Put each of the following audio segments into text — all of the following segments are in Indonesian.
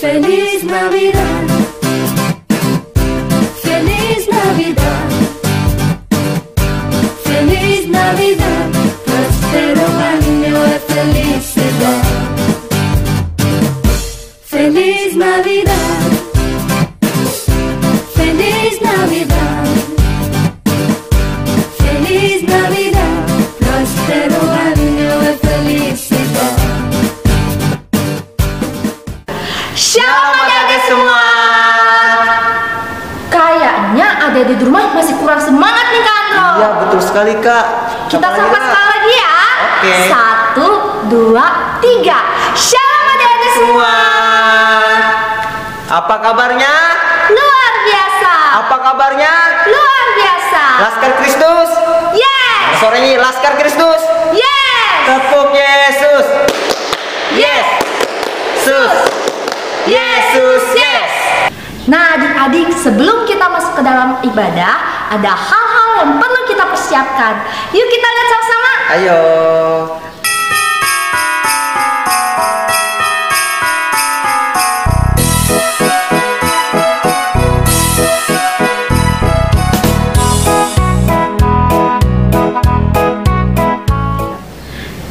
Feliz Navidad, Feliz Navidad, Feliz Navidad, próspero año de felicidad. Feliz Navidad, Feliz Navidad, Feliz Navidad, próspero año de felicidad. Shalom adik-adik semua. Kayaknya adik-adik di rumah masih kurang semangat nih Kak Andro. Iya betul sekali Kak. Kita sapa sekali lagi ya. Oke. 1, 2, 3. Shalom adik-adik semua. Apa kabarnya? Luar biasa. Apa kabarnya? Luar biasa. Laskar Kristus. Yes. Sore ini Laskar Kristus. Yes. Tepuk Yesus. Yes. Sus. Yesus. Yes. Nah adik-adik, sebelum kita masuk ke dalam ibadah, ada hal-hal yang perlu kita persiapkan. Yuk kita lihat sama-sama. Ayo.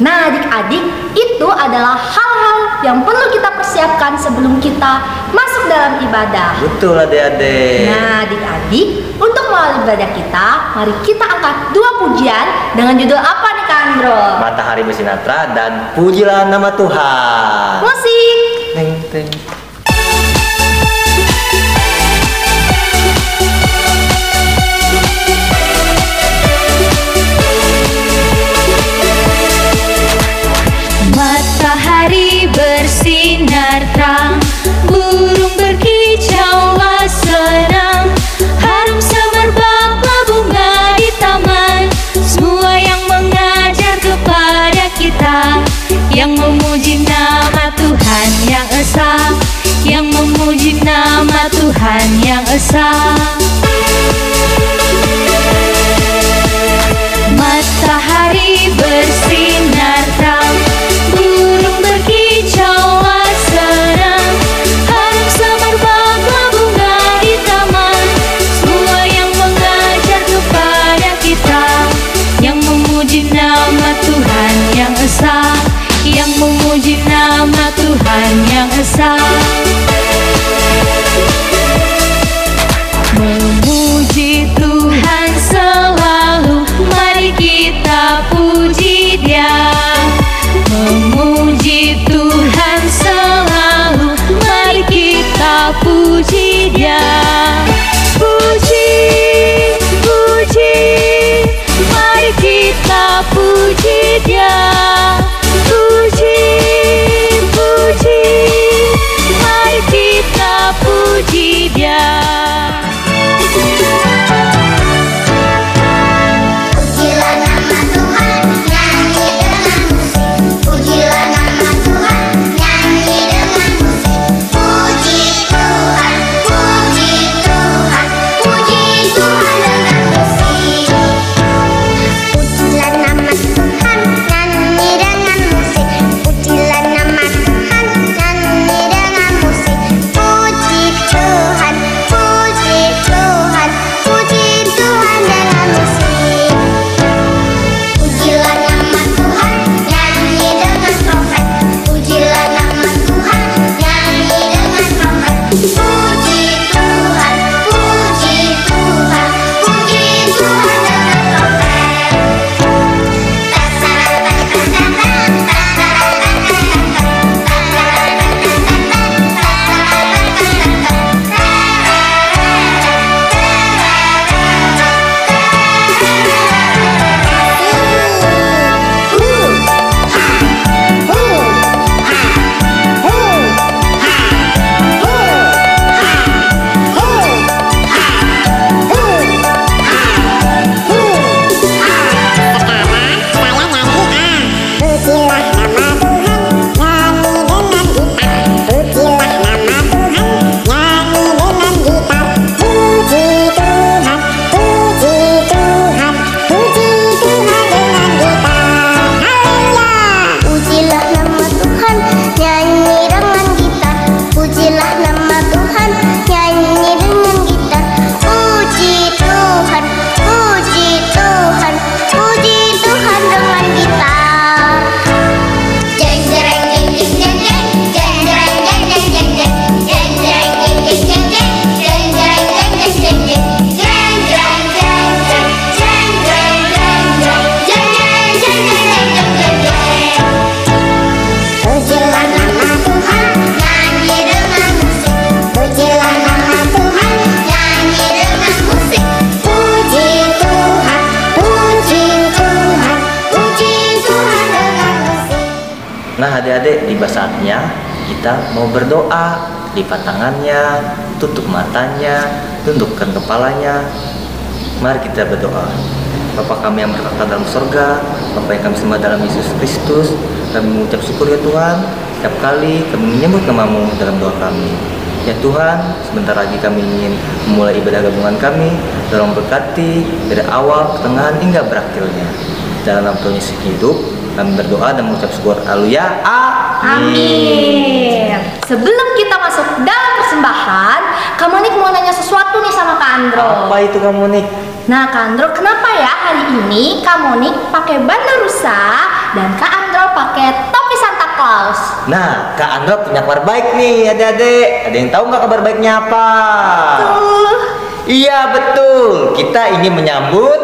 Nah adik-adik, itu adalah hal-hal yang perlu kita persiapkan sebelum kita masuk dalam ibadah. Betul adik-adik. Nah adik-adik, untuk mengawali ibadah kita, mari kita angkat 2 pujian dengan judul apa nih Kak Andro? Matahari bersinar dan pujilah nama Tuhan. Musik. Teng teng. Matahari bersinar terang, burung berkicaulah senang, harum semerbaklah bunga di taman. Semua yang mengajar kepada kita, yang memuji nama Tuhan yang esa, yang memuji nama Tuhan yang esa. Matahari bersinar terang, burung berkicaulah senang, harum semerbaklah bunga di taman. Semua yang mengajar kepada kita, yang memuji nama Tuhan yang esa, yang memuji nama Tuhan yang esa. Memuji Tuhan selalu, mari kita puji Dia. Memuji Tuhan selalu, mari kita puji Dia. Puji, puji, mari kita puji Dia. Puji, puji, mari kita puji Dia. Pujilah nama Tuhan, nyanyi dengan musik. Pujilah nama Tuhan, nyanyi dengan musik. Puji Tuhan, puji Tuhan, puji Tuhan dengan musik. Pujilah nama Tuhan, nyanyi dengan musik. Pujilah nama Tuhan, nyanyi dengan musik. Puji Tuhan, puji Tuhan, puji Tuhan dengan musik. Pujilah nama Tuhan, nyanyi dengan trompet. Pujilah nama Tuhan, nyanyi dengan trompet. Puji Tuhan, puji Tuhan, puji Tuhan dengan trompet. tiba saatnya kita mau berdoa. Lipat tangannya, tutup matanya, tundukkan kepalanya. Mari kita berdoa. Bapa kami yang bertata dalam surga, Bapa yang kami sembah dalam Yesus Kristus, kami mengucap syukur ya Tuhan, setiap kali kami menyebut nama-Mu dalam doa kami. Ya Tuhan, sebentar lagi kami ingin memulai ibadah gabungan kami. Tolong berkati dari awal, pertengahan hingga berakhirnya. Dalam Tuhan Yesus hidup, kami berdoa dan mengucap syukur. Haleluya. Amin. Sebelum kita masuk dalam persembahan, Kak Monik mau nanya sesuatu nih sama Kak Andro. Apa itu Kak Monik? Nah, Kak Andro, kenapa ya hari ini Kak Monik pakai bandar rusa dan Kak Andro pakai topi Santa Claus? Nah, Kak Andro punya kabar baik nih adik-adik. Ada yang tahu nggak kabar baiknya apa? Iya betul, kita ingin menyambut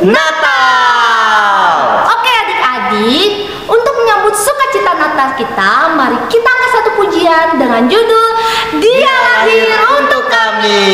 Natal. Oke adik-adik, untuk menyambut sukacita Natal kita, mari kita angkat satu pujian dengan judul Dia Lahir Untuk Kami.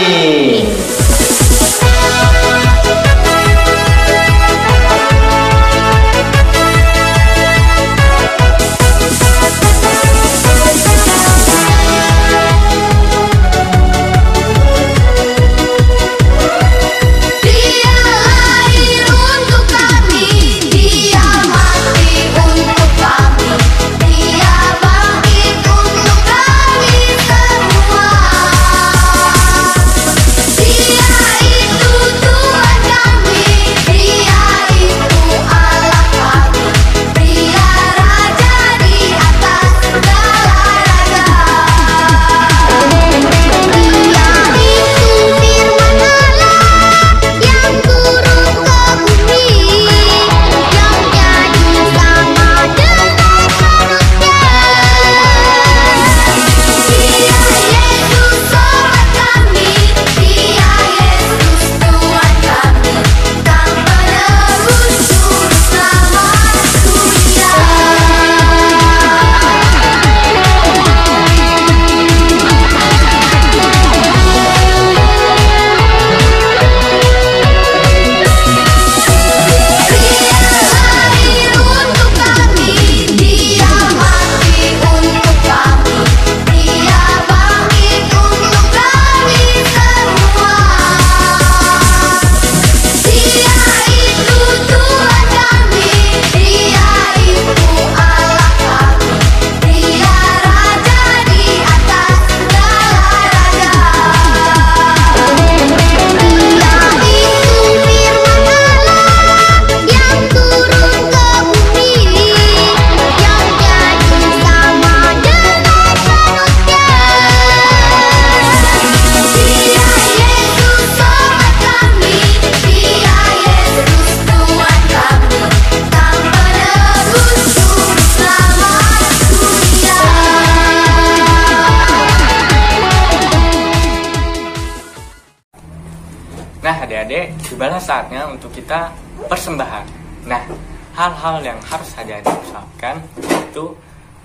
Nah adik-adik, tibalah saatnya untuk kita persembahan. Nah, hal-hal yang harus adik-adik usahakan itu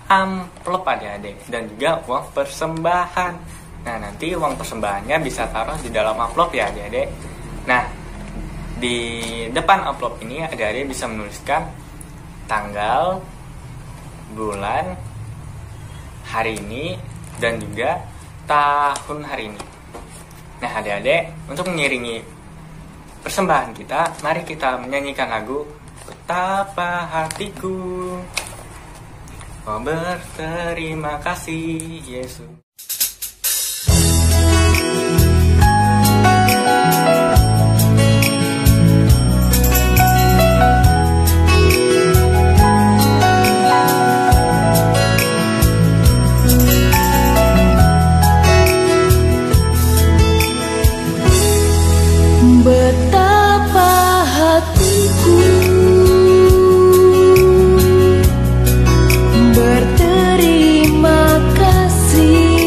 amplop adik-adik dan juga uang persembahan. Nah, nanti uang persembahannya bisa taruh di dalam amplop ya adik-adik. Nah, di depan amplop ini adik-adik bisa menuliskan tanggal, bulan, hari ini, dan juga tahun hari ini. Nah adik-adik, untuk mengiringi persembahan kita, mari kita menyanyikan lagu Betapa Hatiku Oh berterima kasih Yesus. Betapa hatiku berterima kasih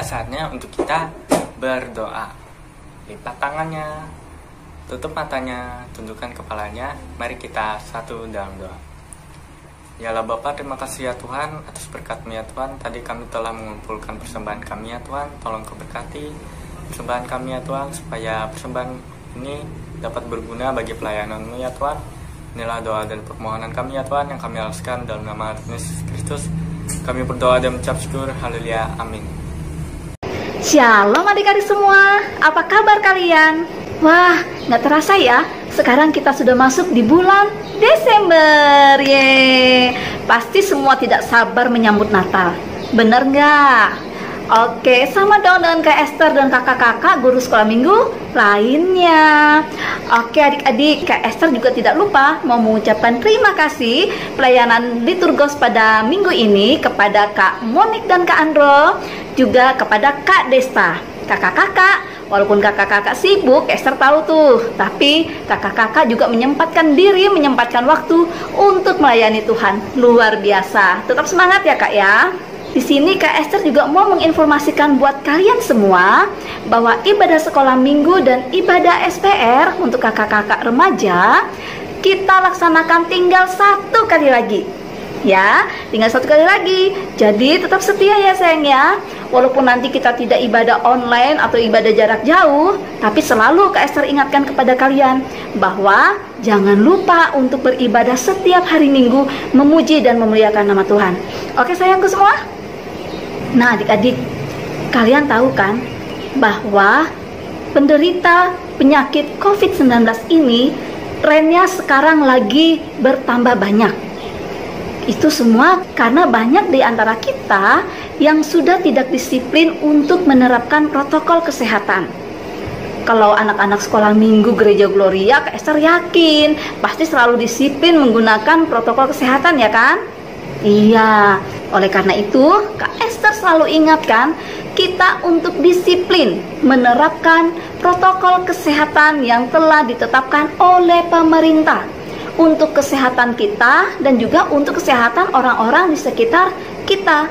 saatnya untuk kita berdoa. Lipat tangannya, tutup matanya, tundukkan kepalanya. Mari kita satu dalam doa. Ya Allah Bapa, terima kasih ya Tuhan atas berkat-Mu ya Tuhan. Tadi kami telah mengumpulkan persembahan kami ya Tuhan. Tolong keberkati persembahan kami ya Tuhan, supaya persembahan ini dapat berguna bagi pelayanan-Mu ya Tuhan. Inilah doa dan permohonan kami ya Tuhan yang kami alaskan dalam nama Yesus Kristus. Kami berdoa dan mengucap syukur. Haleluya. Amin. Shalom adik-adik semua, apa kabar kalian? Wah, nggak terasa ya, sekarang kita sudah masuk di bulan Desember. Pasti semua tidak sabar menyambut Natal, bener nggak? Oke, sama dong dengan Kak Esther dan kakak-kakak guru sekolah minggu lainnya. Oke adik-adik, Kak Esther juga tidak lupa mau mengucapkan terima kasih pelayanan liturgos pada minggu ini kepada Kak Monik dan Kak Andro, juga kepada Kak Desta. Kakak-kakak, walaupun kakak-kakak sibuk, Esther tahu tuh, tapi kakak-kakak juga menyempatkan diri, menyempatkan waktu untuk melayani Tuhan. Luar biasa. Tetap semangat ya Kak ya. Di sini Kak Esther juga mau menginformasikan buat kalian semua bahwa ibadah sekolah minggu dan ibadah SPR untuk kakak-kakak remaja kita laksanakan tinggal 1 kali lagi. Ya, tinggal 1 kali lagi. Jadi tetap setia ya sayang ya. Walaupun nanti kita tidak ibadah online atau ibadah jarak jauh, tapi selalu Kak Esther ingatkan kepada kalian bahwa jangan lupa untuk beribadah setiap hari Minggu, memuji dan memuliakan nama Tuhan. Oke sayangku semua. Nah adik-adik, kalian tahu kan bahwa penderita penyakit COVID-19 ini trennya sekarang lagi bertambah banyak. Itu semua karena banyak di antara kita yang sudah tidak disiplin untuk menerapkan protokol kesehatan. Kalau anak-anak sekolah minggu Gereja Gloria, Kak Esther yakin pasti selalu disiplin menggunakan protokol kesehatan ya kan? Iya, oleh karena itu Kak Esther selalu ingatkan kita untuk disiplin menerapkan protokol kesehatan yang telah ditetapkan oleh pemerintah untuk kesehatan kita dan juga untuk kesehatan orang-orang di sekitar kita.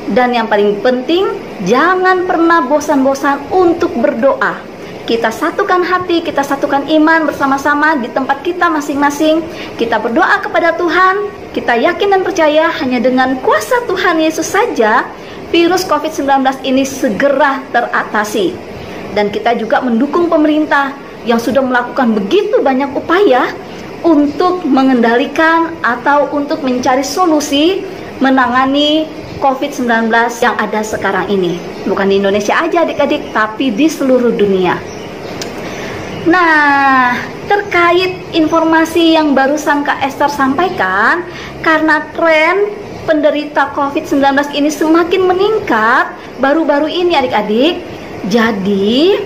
Dan yang paling penting, jangan pernah bosan-bosan untuk berdoa. Kita satukan hati, kita satukan iman bersama-sama di tempat kita masing-masing. Kita berdoa kepada Tuhan. Kita yakin dan percaya hanya dengan kuasa Tuhan Yesus saja virus COVID-19 ini segera teratasi. Dan kita juga mendukung pemerintah yang sudah melakukan begitu banyak upaya untuk mengendalikan atau untuk mencari solusi menangani COVID-19 yang ada sekarang ini. Bukan di Indonesia aja adik-adik, tapi di seluruh dunia. Nah, terkait informasi yang barusan Kak Esther sampaikan, karena tren penderita COVID-19 ini semakin meningkat baru-baru ini adik-adik, jadi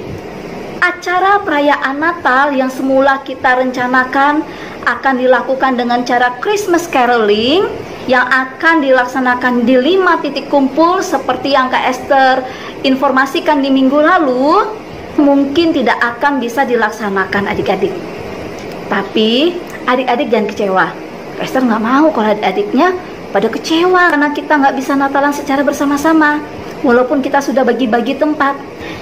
acara perayaan Natal yang semula kita rencanakan akan dilakukan dengan cara Christmas caroling yang akan dilaksanakan di 5 titik kumpul seperti yang Kak Esther informasikan di minggu lalu, mungkin tidak akan bisa dilaksanakan adik-adik. Tapi adik-adik jangan kecewa. Kak Esther nggak mau kalau adik-adiknya pada kecewa karena kita nggak bisa Natalan secara bersama-sama, walaupun kita sudah bagi-bagi tempat.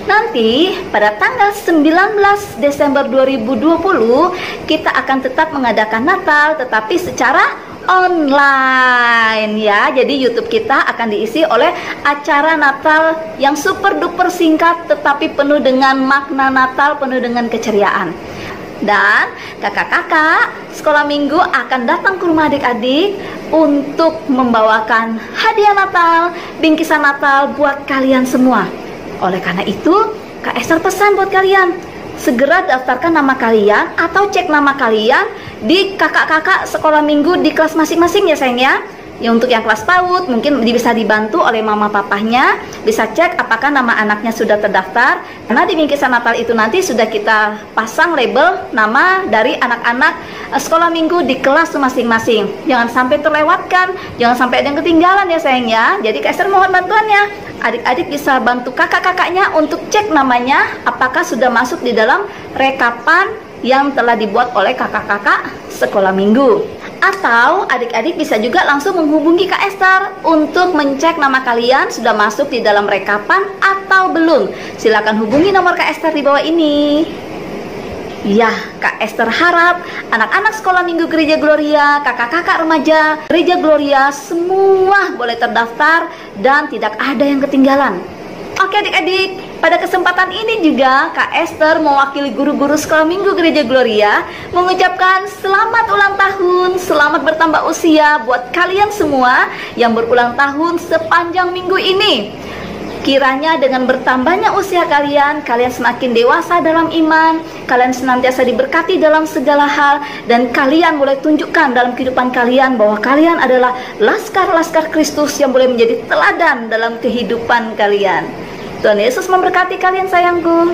Nanti pada tanggal 19 Desember 2020 kita akan tetap mengadakan Natal, tetapi secara online ya. Jadi YouTube kita akan diisi oleh acara Natal yang super duper singkat tetapi penuh dengan makna Natal, penuh dengan keceriaan. Dan kakak-kakak sekolah minggu akan datang ke rumah adik-adik untuk membawakan hadiah Natal, bingkisan Natal buat kalian semua. Oleh karena itu, Kak Esther pesan buat kalian, segera daftarkan nama kalian atau cek nama kalian di kakak-kakak sekolah minggu di kelas masing-masing ya sayang ya. Ya untuk yang kelas PAUD mungkin bisa dibantu oleh mama papahnya, bisa cek apakah nama anaknya sudah terdaftar. Karena di bingkisan Natal itu nanti sudah kita pasang label nama dari anak-anak sekolah minggu di kelas masing-masing. Jangan sampai terlewatkan, jangan sampai ada yang ketinggalan ya sayang ya. Jadi Kak Esther mohon bantuannya, adik-adik bisa bantu kakak-kakaknya untuk cek namanya apakah sudah masuk di dalam rekapan yang telah dibuat oleh kakak-kakak sekolah minggu. Atau adik-adik bisa juga langsung menghubungi Kak Esther untuk mencek nama kalian sudah masuk di dalam rekapan atau belum. Silakan hubungi nomor Kak Esther di bawah ini. Ya, Kak Esther harap anak-anak sekolah minggu Gereja Gloria, kakak-kakak remaja Gereja Gloria semua boleh terdaftar dan tidak ada yang ketinggalan. Oke adik-adik, pada kesempatan ini juga Kak Esther mewakili guru-guru sekolah minggu Gereja Gloria mengucapkan selamat ulang tahun, selamat bertambah usia buat kalian semua yang berulang tahun sepanjang minggu ini. Kiranya dengan bertambahnya usia kalian semakin dewasa dalam iman, kalian senantiasa diberkati dalam segala hal, dan kalian boleh tunjukkan dalam kehidupan kalian bahwa kalian adalah laskar-laskar Kristus yang boleh menjadi teladan dalam kehidupan kalian. Tuhan Yesus memberkati kalian sayangku.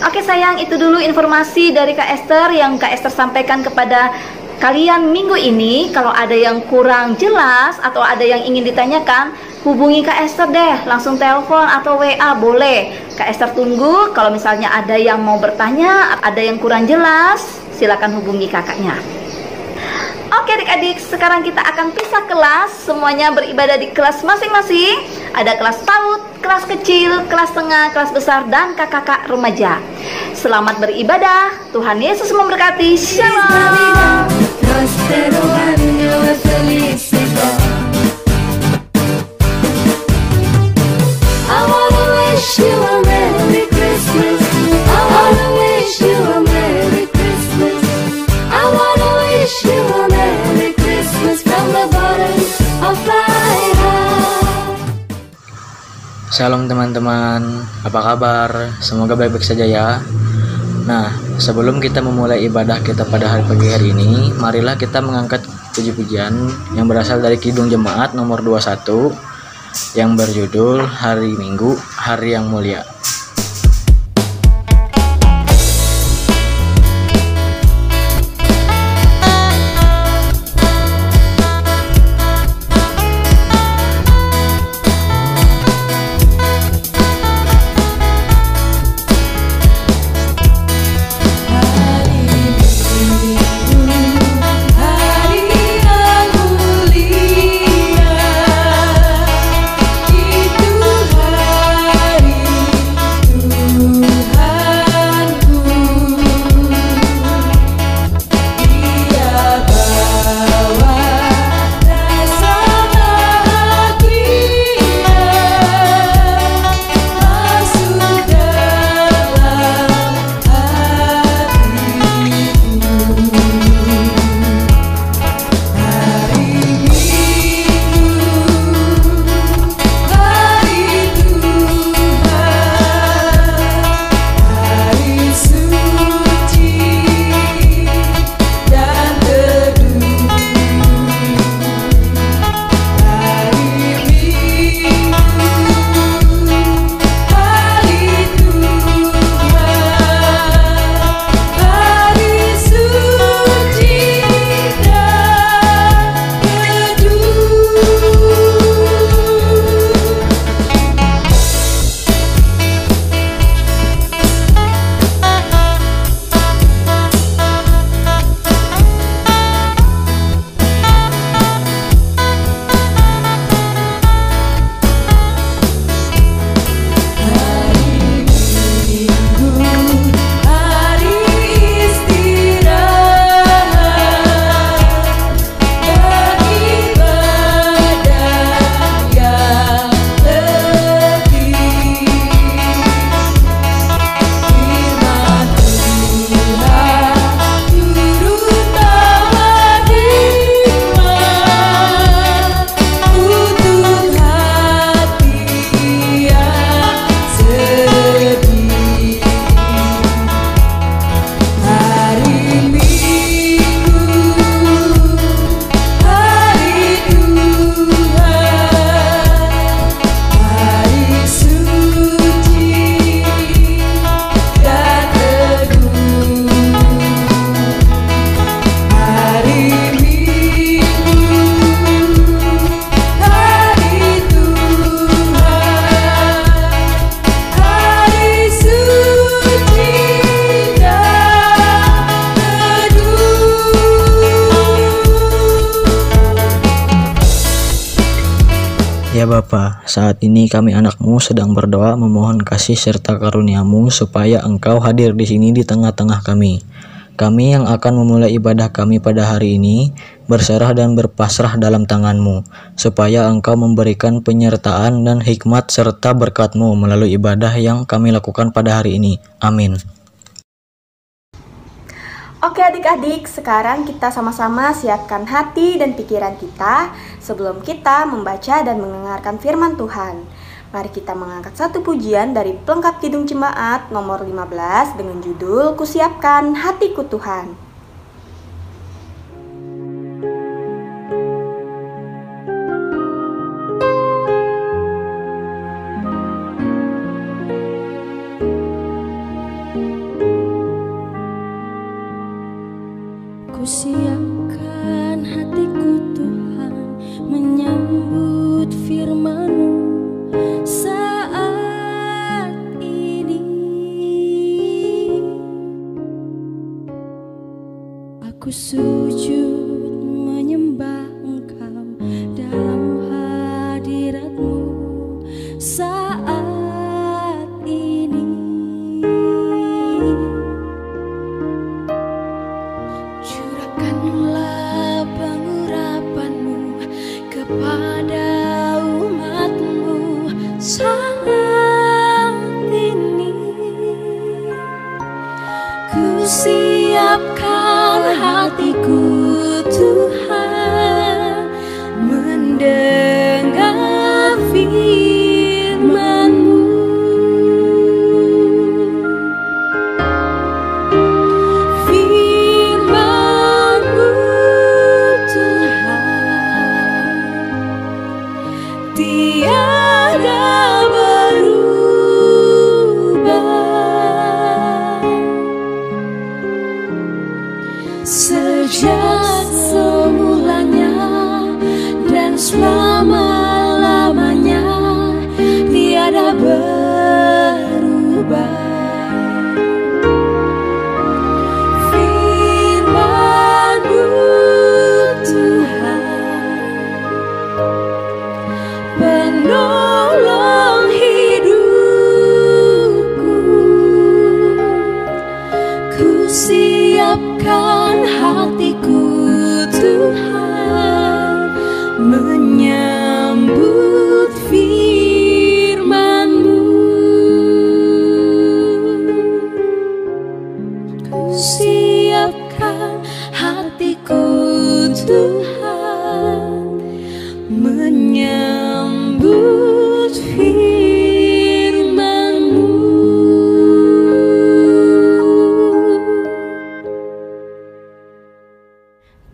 Oke sayang, itu dulu informasi dari Kak Esther yang Kak Esther sampaikan kepada kalian minggu ini. Kalau ada yang kurang jelas atau ada yang ingin ditanyakan, hubungi Kak Esther deh, langsung telepon atau WA boleh. Kak Esther tunggu. Kalau misalnya ada yang mau bertanya, ada yang kurang jelas, silakan hubungi kakaknya. Oke adik-adik, sekarang kita akan pisah kelas. Semuanya beribadah di kelas masing-masing. Ada kelas PAUD, kelas kecil, kelas tengah, kelas besar, dan kakak-kakak remaja. Selamat beribadah. Tuhan Yesus memberkati. Shalom. I wanna wish you a Merry Christmas. I wanna wish you a Merry Christmas. I wanna wish you a Merry Christmas from the bottom of my heart. Shalom teman-teman, apa kabar? Semoga baik-baik saja ya. Nah, sebelum kita memulai ibadah kita pada hari pagi hari ini, marilah kita mengangkat puji-pujian yang berasal dari Kidung Jemaat nomor 21 yang berjudul Hari Minggu, Hari yang Mulia. Hari yang mulia, itu hari Ya Bapa, saat ini kami anak-Mu sedang berdoa memohon kasih serta karunia-Mu supaya Engkau hadir di sini di tengah-tengah kami. Kami yang akan memulai ibadah kami pada hari ini berserah dan berpasrah dalam tangan-Mu, supaya Engkau memberikan penyertaan dan hikmat serta berkat-Mu melalui ibadah yang kami lakukan pada hari ini. Amin. Oke adik-adik, sekarang kita sama-sama siapkan hati dan pikiran kita sebelum kita membaca dan mendengarkan firman Tuhan. Mari kita mengangkat satu pujian dari Pelengkap Kidung Jemaat nomor 15 dengan judul Kusiapkan Hatiku Tuhan. Kusiapkan hatiku Tuhan menyambut firman-Mu saat ini. Aku sujud menyembah Engkau dalam hadirat-Mu saat ini. Curahkanlah pengurapan-Mu kepada umat-Mu saat ini. Kusiapkan hatiku Tuhan mendengar firman-Mu. Firman-Mu Tuhan tiada berubah. Sejak semulanya dan selama-lamanya tiada berubah. Firman-Mu Tuhan penolong hidupku. Kusiapkan hatiku Tuhan menyambut firman-Mu. Kusiapkan hatiku Tuhan menyambut firman-Mu.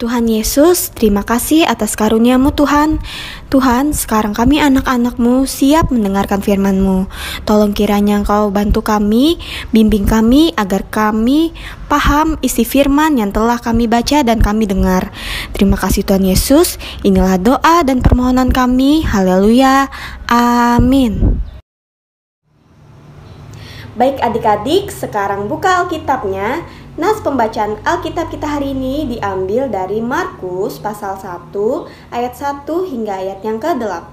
Tuhan Yesus, terima kasih atas karunia-Mu Tuhan. Tuhan, sekarang kami anak-anak-Mu siap mendengarkan firman-Mu. Tolong kiranya Engkau bantu kami, bimbing kami agar kami paham isi firman yang telah kami baca dan kami dengar. Terima kasih Tuhan Yesus, inilah doa dan permohonan kami. Haleluya, amin. Baik adik-adik, sekarang buka Alkitabnya. Nas pembacaan Alkitab kita hari ini diambil dari Markus pasal 1 ayat 1 hingga ayat yang ke-8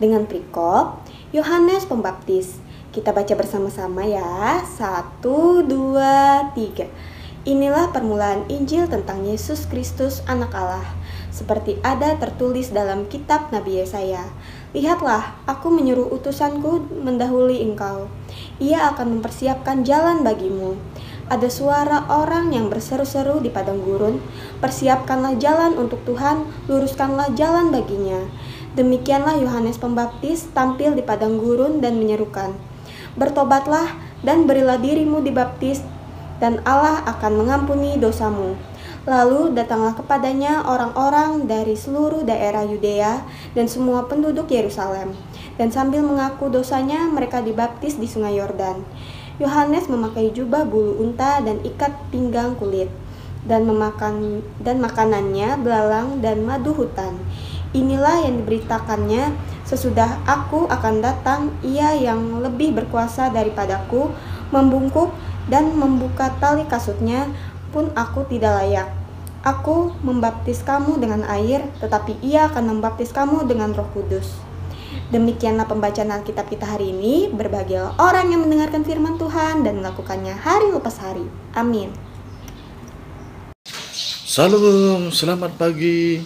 dengan perikop Yohanes Pembaptis. Kita baca bersama-sama ya. 1, 2, 3. Inilah permulaan Injil tentang Yesus Kristus Anak Allah, seperti ada tertulis dalam kitab Nabi Yesaya. Lihatlah, aku menyuruh utusanku mendahului engkau. Ia akan mempersiapkan jalan bagimu. Ada suara orang yang berseru-seru di padang gurun, persiapkanlah jalan untuk Tuhan, luruskanlah jalan baginya. Demikianlah Yohanes Pembaptis tampil di padang gurun dan menyerukan, bertobatlah dan berilah dirimu dibaptis, dan Allah akan mengampuni dosamu. Lalu datanglah kepadanya orang-orang dari seluruh daerah Yudea dan semua penduduk Yerusalem, dan sambil mengaku dosanya mereka dibaptis di sungai Yordan. Yohanes memakai jubah bulu unta dan ikat pinggang kulit, dan makanannya belalang dan madu hutan. Inilah yang diberitakannya, sesudah aku akan datang, ia yang lebih berkuasa daripadaku, membungkuk dan membuka tali kasutnya pun aku tidak layak. Aku membaptis kamu dengan air, tetapi ia akan membaptis kamu dengan Roh Kudus. Demikianlah pembacaan Alkitab kita hari ini. Berbahagialah orang yang mendengarkan firman Tuhan dan melakukannya hari lepas hari. Amin. Salam, selamat pagi.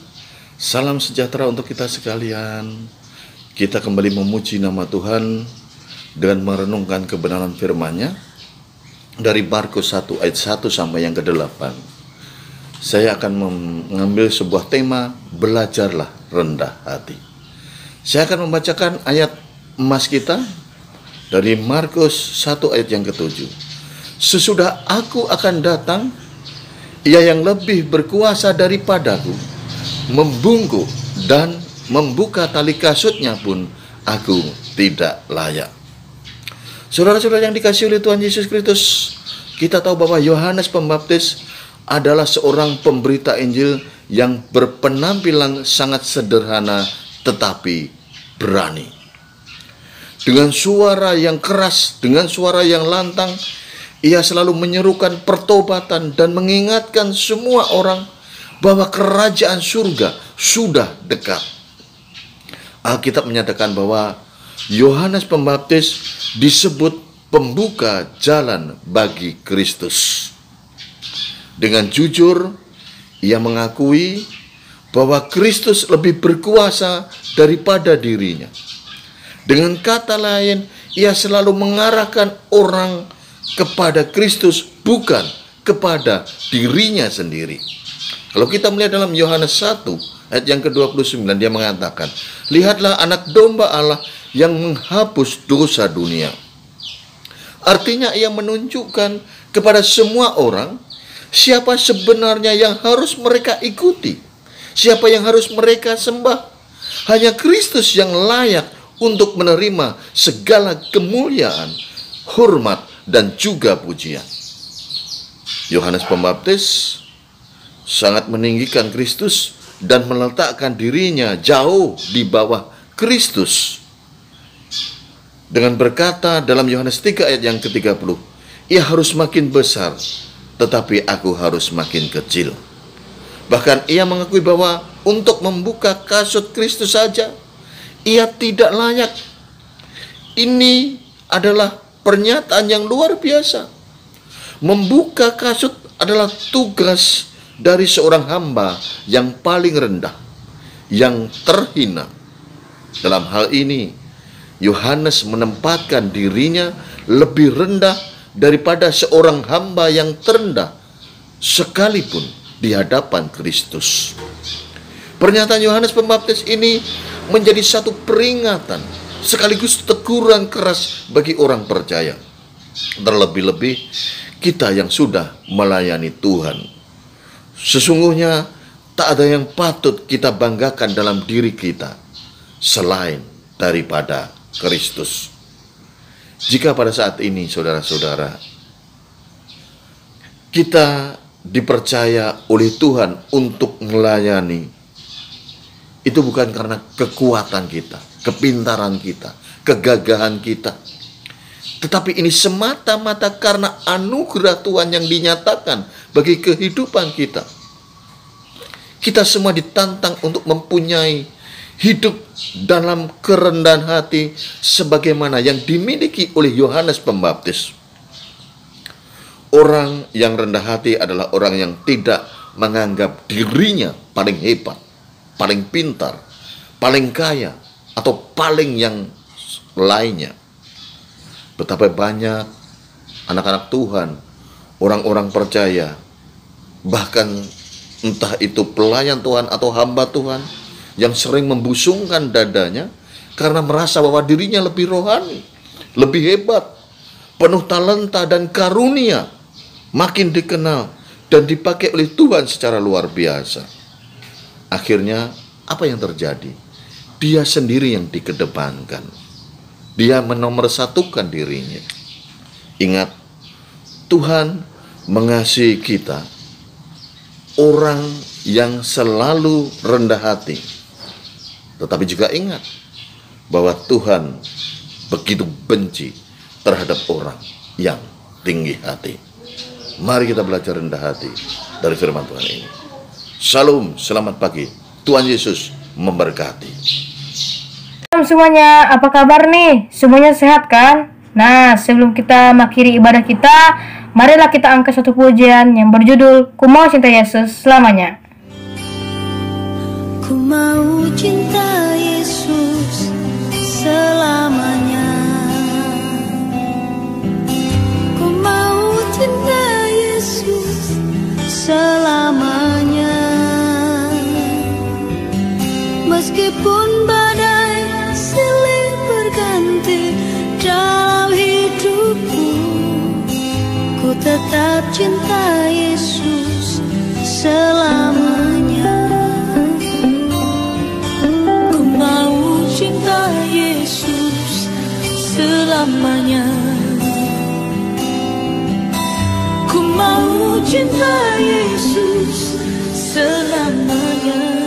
Salam sejahtera untuk kita sekalian. Kita kembali memuji nama Tuhan dengan merenungkan kebenaran firman-Nya dari Markus 1 ayat 1 sampai yang ke-8. Saya akan mengambil sebuah tema, belajarlah rendah hati. Saya akan membacakan ayat emas kita dari Markus 1 ayat yang ke-7. Sesudah aku akan datang, Ia yang lebih berkuasa daripadaku, membungkuk dan membuka tali kasutnya pun aku tidak layak. Saudara-saudara yang dikasihi oleh Tuhan Yesus Kristus, kita tahu bahwa Yohanes Pembaptis adalah seorang pemberita Injil yang berpenampilan sangat sederhana tetapi berani. Dengan suara yang keras, dengan suara yang lantang, ia selalu menyerukan pertobatan dan mengingatkan semua orang bahwa kerajaan surga sudah dekat. Alkitab menyatakan bahwa Yohanes Pembaptis disebut pembuka jalan bagi Kristus. Dengan jujur, ia mengakui bahwa Kristus lebih berkuasa daripada dirinya. Dengan kata lain, ia selalu mengarahkan orang kepada Kristus, bukan kepada dirinya sendiri. Kalau kita melihat dalam Yohanes 1 ayat yang ke-29, dia mengatakan, lihatlah anak domba Allah yang menghapus dosa dunia. Artinya ia menunjukkan kepada semua orang siapa sebenarnya yang harus mereka ikuti, siapa yang harus mereka sembah. Hanya Kristus yang layak untuk menerima segala kemuliaan, hormat, dan juga pujian. Yohanes Pembaptis sangat meninggikan Kristus dan meletakkan dirinya jauh di bawah Kristus. Dengan berkata dalam Yohanes 3 ayat yang ke-30, ia harus makin besar, tetapi aku harus makin kecil. Bahkan ia mengakui bahwa untuk membuka kasut Kristus saja, ia tidak layak. Ini adalah pernyataan yang luar biasa. Membuka kasut adalah tugas dari seorang hamba yang paling rendah, yang terhina. Dalam hal ini, Yohanes menempatkan dirinya lebih rendah daripada seorang hamba yang terendah sekalipun di hadapan Kristus. Pernyataan Yohanes Pembaptis ini menjadi satu peringatan sekaligus teguran keras bagi orang percaya. Terlebih-lebih kita yang sudah melayani Tuhan. Sesungguhnya tak ada yang patut kita banggakan dalam diri kita selain daripada Kristus. Jika pada saat ini, saudara-saudara, kita dipercaya oleh Tuhan untuk melayani, itu bukan karena kekuatan kita, kepintaran kita, kegagahan kita, tetapi ini semata-mata karena anugerah Tuhan yang dinyatakan bagi kehidupan kita. Kita semua ditantang untuk mempunyai hidup dalam kerendahan hati sebagaimana yang dimiliki oleh Yohanes Pembaptis. Orang yang rendah hati adalah orang yang tidak menganggap dirinya paling hebat, paling pintar, paling kaya, atau paling yang lainnya. Betapa banyak anak-anak Tuhan, orang-orang percaya, bahkan entah itu pelayan Tuhan atau hamba Tuhan, yang sering membusungkan dadanya karena merasa bahwa dirinya lebih rohani, lebih hebat, penuh talenta dan karunia, makin dikenal dan dipakai oleh Tuhan secara luar biasa. Akhirnya apa yang terjadi? Dia sendiri yang dikedepankan. Dia menomorsatukan dirinya. Ingat, Tuhan mengasihi kita, orang yang selalu rendah hati. Tetapi juga ingat bahwa Tuhan begitu benci terhadap orang yang tinggi hati. Mari kita belajar rendah hati dari firman Tuhan ini. Shalom, selamat pagi. Tuhan Yesus memberkati. Shalom semuanya, apa kabar nih? Semuanya sehat kan? Nah, sebelum kita mengakhiri ibadah kita, marilah kita angkat satu pujian yang berjudul Ku Mau Cinta Yesus Selamanya. Ku mau cinta Yesus selamanya. Ku mau cinta Yesus selamanya. Meskipun badai silih berganti dalam hidupku, ku tetap cinta Yesus selamanya. Ku mau cinta Yesus selamanya. Ku mau cinta Yesus selamanya.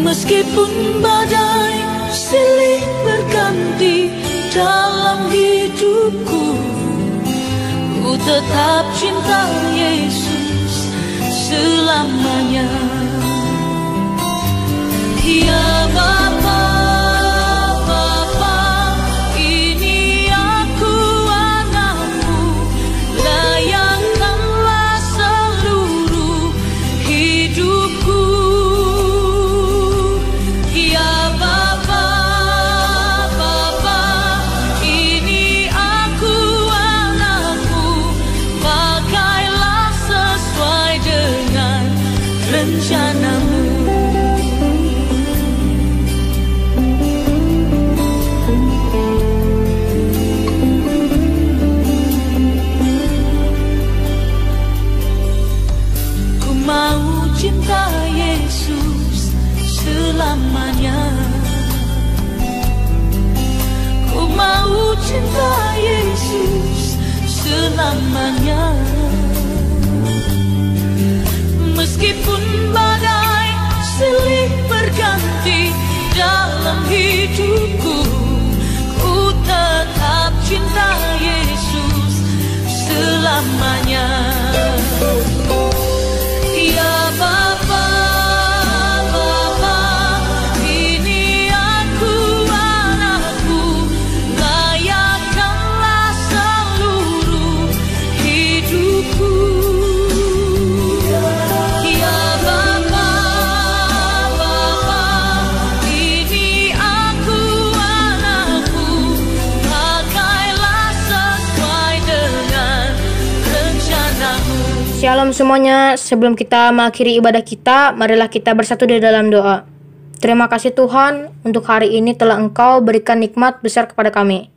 Meskipun badai silih berganti dalam hidupku, ku tetap cinta Yesus selamanya. Ya Bapa, Bapa, ini aku anakmu, layakkanlah seluruh hidupku. Ya Bapa, Bapa, ini aku anakmu, pakailah sesuai dengan rencanamu. Ku mau cinta Yesus selamanya. Ku mau cinta Yesus selamanya. Meskipun badai silih berganti dalam hidupku, ku tetap cinta Yesus selamanya. Ya Bapa, Bapa, ini aku anakmu, layakkanlah seluruh hidupku. Ya Bapa, Bapa, ini aku anakmu, pakailah sesuai dengan rencanamu. Shalom semuanya, sebelum kita mengakhiri ibadah kita, marilah kita bersatu di dalam doa. Terima kasih Tuhan, untuk hari ini telah Engkau berikan nikmat besar kepada kami.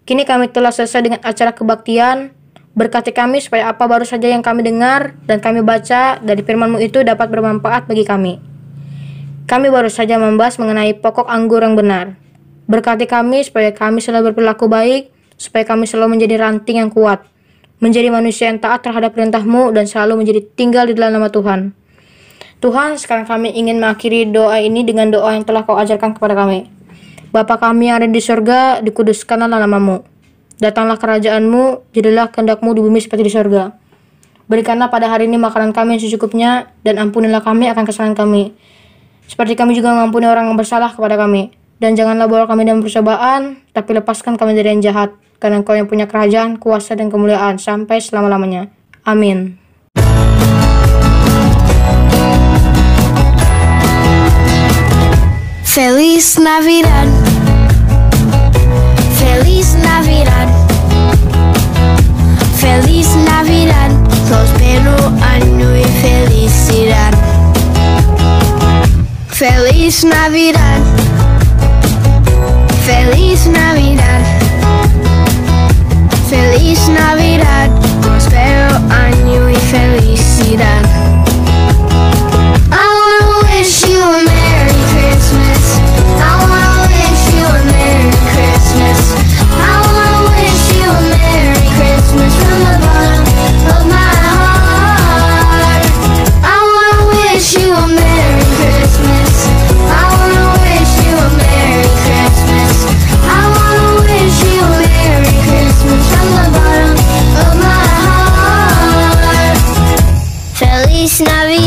Kini kami telah selesai dengan acara kebaktian. Berkati kami supaya apa baru saja yang kami dengar dan kami baca dari firman-Mu itu dapat bermanfaat bagi kami. Kami baru saja membahas mengenai pokok anggur yang benar. Berkati kami supaya kami selalu berperilaku baik, supaya kami selalu menjadi ranting yang kuat, menjadi manusia yang taat terhadap perintah-Mu dan selalu menjadi tinggal di dalam nama Tuhan. Tuhan, sekarang kami ingin mengakhiri doa ini dengan doa yang telah Kau ajarkan kepada kami. Bapa kami yang ada di surga, dikuduskanlah nama-Mu. Datanglah kerajaan-Mu, jadilah kehendak-Mu di bumi seperti di surga. Berikanlah pada hari ini makanan kami yang secukupnya, dan ampunilah kami akan kesalahan kami, seperti kami juga mengampuni orang yang bersalah kepada kami. Dan janganlah bawa kami dalam percobaan, tapi lepaskan kami dari yang jahat, karena Engkau yang punya kerajaan, kuasa, dan kemuliaan sampai selama-lamanya. Amin. Feliz Navidad, Feliz Navidad, Feliz Navidad, próspero año y felicidad. Feliz Navidad, Feliz Navidad, Feliz Navidad, próspero año y felicidad. I wanna wish you a Merry Christmas. I wanna wish you a Merry Christmas. I wanna wish you a Merry Christmas from the bottom of my heart. I wanna wish you a Merry Christmas. I wanna wish you a Merry Christmas. I wanna wish you a Merry Christmas from the bottom of my heart. Feliz Navidad.